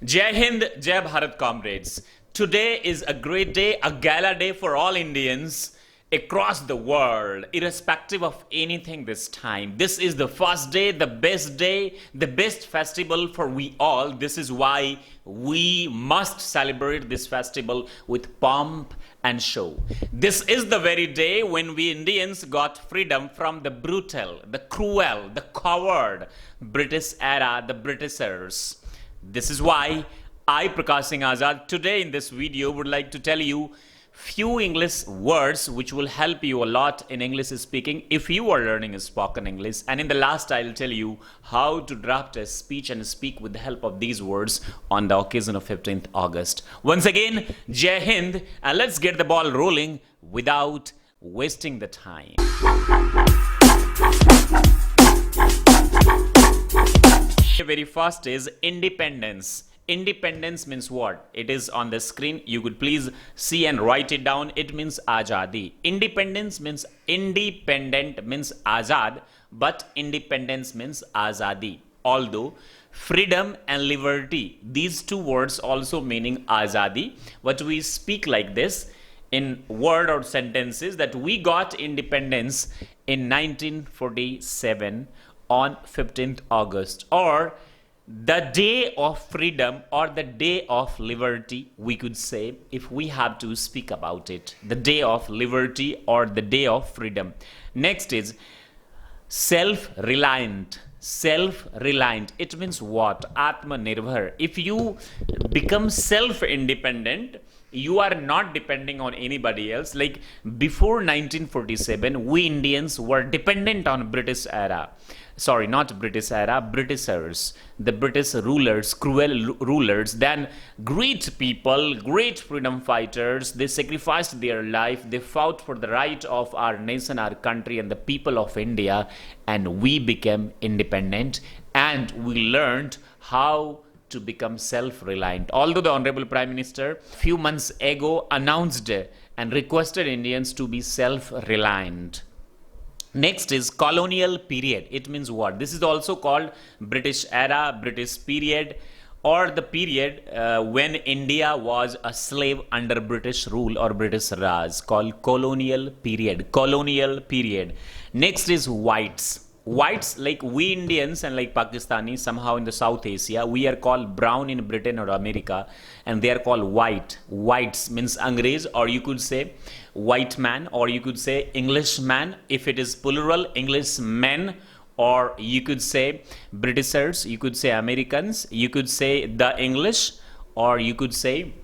Jai Hind, Jai Bharat comrades. Today is a great day, a gala day for all Indians across the world, irrespective of anything this time. This is the first day, the best festival for we all. This is why we must celebrate this festival with pomp and show. This is the very day when we Indians got freedom from the brutal, the cruel, the coward British era, the Britishers. This is why I, Prakash Singh Azad, today in this video would like to tell you few English words which will help you a lot in English speaking if you are learning spoken English. And in the last, I'll tell you how to draft a speech and speak with the help of these words on the occasion of 15th August. Once again, Jai Hind, and let's get the ball rolling without wasting the time. The very first is independence. Independence means what? It is on the screen. You could please see and write it down. It means Azadi. Independence means independent means Azad, but independence means Azadi. Although freedom and liberty, these two words also meaning Azadi, but we speak like this in word or sentences that we got independence in 1947 on 15th August, or the day of freedom or the day of liberty, we could say, if we have to speak about it, the day of liberty or the day of freedom. Next is self-reliant. Self-reliant, it means what? Atmanirbhar. If you become self-independent, you are not depending on anybody else. Like before 1947, we Indians were dependent on British era. Sorry, not British era, Britishers, the British rulers, cruel rulers. Then great people, great freedom fighters, they sacrificed their life, they fought for the right of our nation, our country, and the people of India, and we became independent, and we learned how to become self-reliant. Although the Honorable Prime Minister few months ago announced and requested Indians to be self-reliant. Next is colonial period. It means what? This is also called British era, British period, or the period when India was a slave under British rule or British Raj, called colonial period. Colonial period. Next is whites. Whites, like we Indians and like Pakistanis, somehow in the South Asia, we are called brown in Britain or America, and they are called white. Whites means Angrez, or you could say white man, or you could say Englishman if it is plural, Englishmen, or you could say Britishers, you could say Americans, you could say the English, or you could say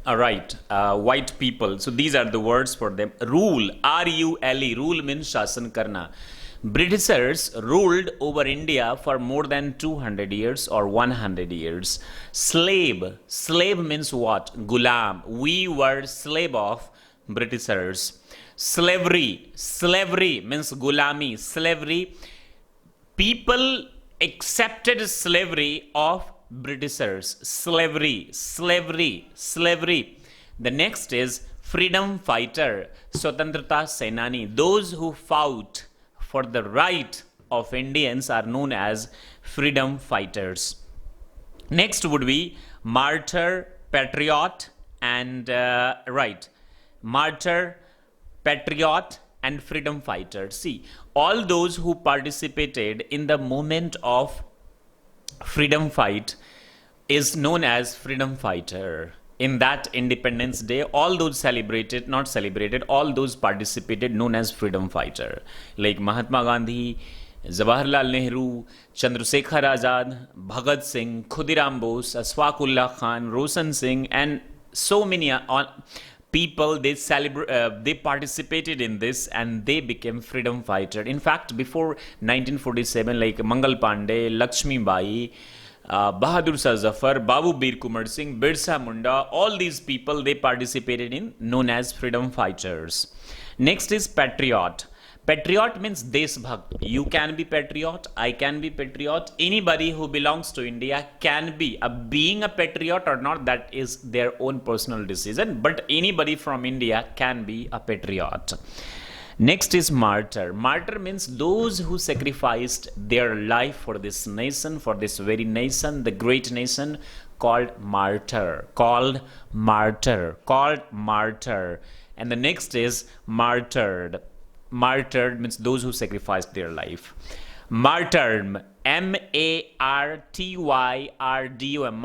white people. So these are the words for them. Rule, R-U-L-E, rule means shasan karna. Britishers ruled over India for more than 200 years or 100 years. Slave, slave means what? Gulam. We were slave of Britishers. Slavery, slavery means gulami. Slavery, people accepted slavery of Britishers. Slavery, slavery, slavery. The next is freedom fighter, Swatantrata Senani. Those who fought for the right of Indians are known as freedom fighters. Next would be martyr, patriot, and martyr, patriot, and freedom fighter. See, all those who participated in the movement of freedom fight is known as freedom fighter. In that Independence Day, all those celebrated, not celebrated, all those participated known as freedom fighter. Like Mahatma Gandhi, Jawaharlal Nehru, Chandrasekhar Azad, Bhagat Singh, Khudiram Bose, Ashfaq Ullah Khan, Roshan Singh, and so many people, they participated in this and they became freedom fighter. In fact, before 1947, like Mangal Pandey, Lakshmi Bai, Bahadur Shah Zafar, Babu Bir Kumar Singh, Birsa Munda, all these people, they participated in, known as freedom fighters. Next is patriot. Patriot means Deshbhakt. You can be patriot, I can be patriot. Anybody who belongs to India can be. Being a patriot or not, that is their own personal decision. But anybody from India can be a patriot. Next is martyr. Martyr means those who sacrificed their life for this nation, for this very nation, the great nation called martyr, called martyr, called martyr. And the next is martyred. Martyred means those who sacrificed their life. Martyrdom, martyrd,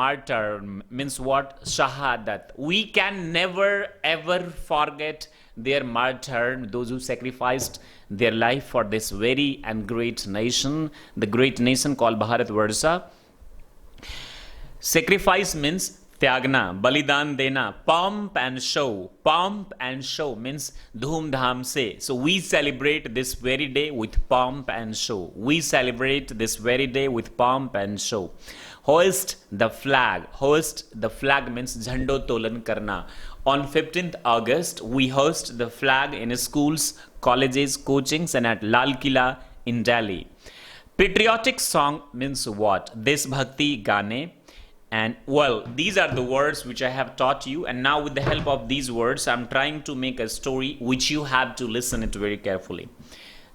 martyrdom means what? Shahadat. We can never ever forget their martyrdom, those who sacrificed their life for this very and great nation, the great nation called Bharatvarsha. Sacrifice means त्यागना, बलिदान देना, pomp and show. Pomp and show means धूम धाम से. So we celebrate this very day with pomp and show. We celebrate this very day with pomp and show. Hoist the flag. Hoist the flag means झंडोत्तोलन करना. On 15th August, we hoist the flag in schools, colleges, coachings, and at Lal Killa in Delhi. Patriotic song means what? Deshbhakti gaane. And well, these are the words which I have taught you, and now with the help of these words I'm trying to make a story which you have to listen it very carefully,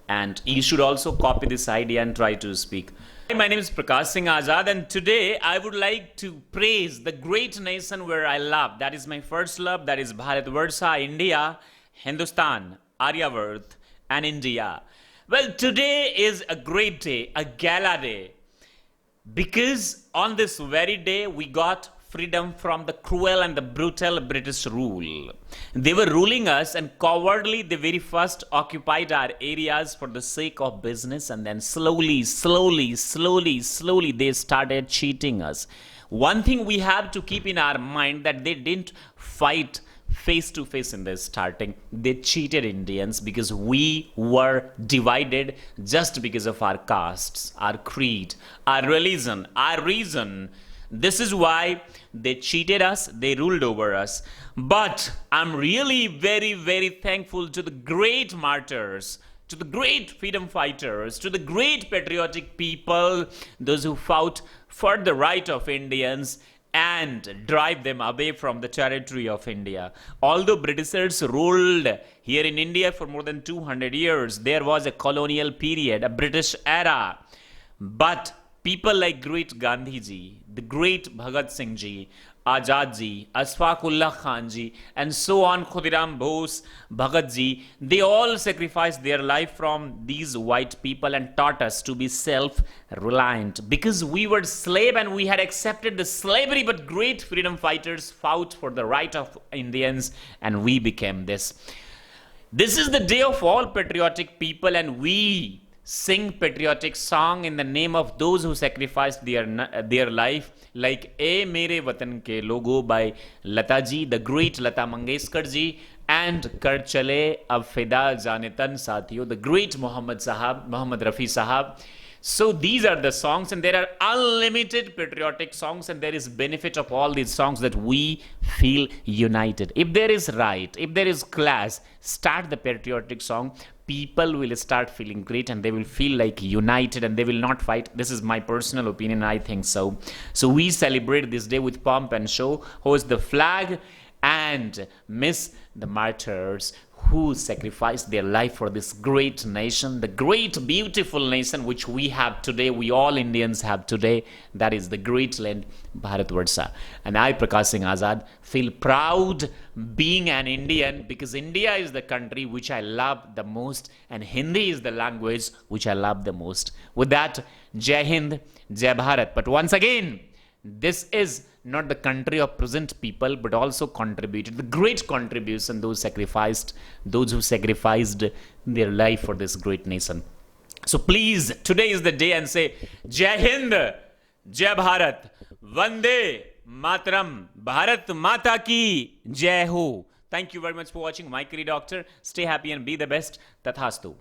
and you should also copy this idea and try to speak. Hi, my name is Prakash Singh Azad, and today I would like to praise the great nation where I love. That is my first love, that is Bharatvarsha, India, Hindustan, Aryavart, and India. Well, today is a great day, a gala day, because on this very day we got freedom from the cruel and the brutal British rule. They were ruling us, and cowardly they very first occupied our areas for the sake of business, and then slowly they started cheating us. One thing we have to keep in our mind, that they didn't fight face to face in the starting. They cheated Indians because we were divided just because of our castes, our creed, our religion, our reason. This is why they cheated us, they ruled over us. But I'm really very thankful to the great martyrs, to the great freedom fighters, to the great patriotic people, those who fought for the right of Indians and drive them away from the territory of India. Although Britishers ruled here in India for more than 200 years, there was a colonial period, a British era. But people like great Gandhi ji, the great Bhagat Singh ji, Azad ji, Ashfaq Ullah Khan ji, and so on, Khudiram Bose, Bhagat ji, they all sacrificed their life from these white people and taught us to be self-reliant. Because we were slave and we had accepted the slavery, but great freedom fighters fought for the right of Indians, and we became this. This is the day of all patriotic people, and we sing patriotic song in the name of those who sacrificed their life, like "A Mere Watan Ke Logo" by Lata ji, the great Lata Mangeshkar ji, and "Kar Chale Ab Fida Jane Tan Sathiyo," the great Muhammad Rafi Sahab. So these are the songs, and there are unlimited patriotic songs, and there is benefit of all these songs that we feel united. If there is right, if there is class, start the patriotic song. People will start feeling great, and they will feel like united, and they will not fight. This is my personal opinion. I think so. So we celebrate this day with pomp and show, hoist the flag, and miss the martyrs who sacrificed their life for this great nation, the great beautiful nation which we have today, we all Indians have today. That is the great land Bharatvarsha. And I, Prakash Singh Azad, feel proud being an Indian, because India is the country which I love the most, and Hindi is the language which I love the most. With that, Jai Hind, Jai Bharat. But once again, this is not the country of present people, but also contributed, the great contribution, those who sacrificed their life for this great nation. So please, today is the day, and say Jai Hind, Jai Bharat, Vande Mataram, Bharat Mata Ki Jai Ho. Thank you very much for watching My Career Doctor. Stay happy and be the best. Tathastu.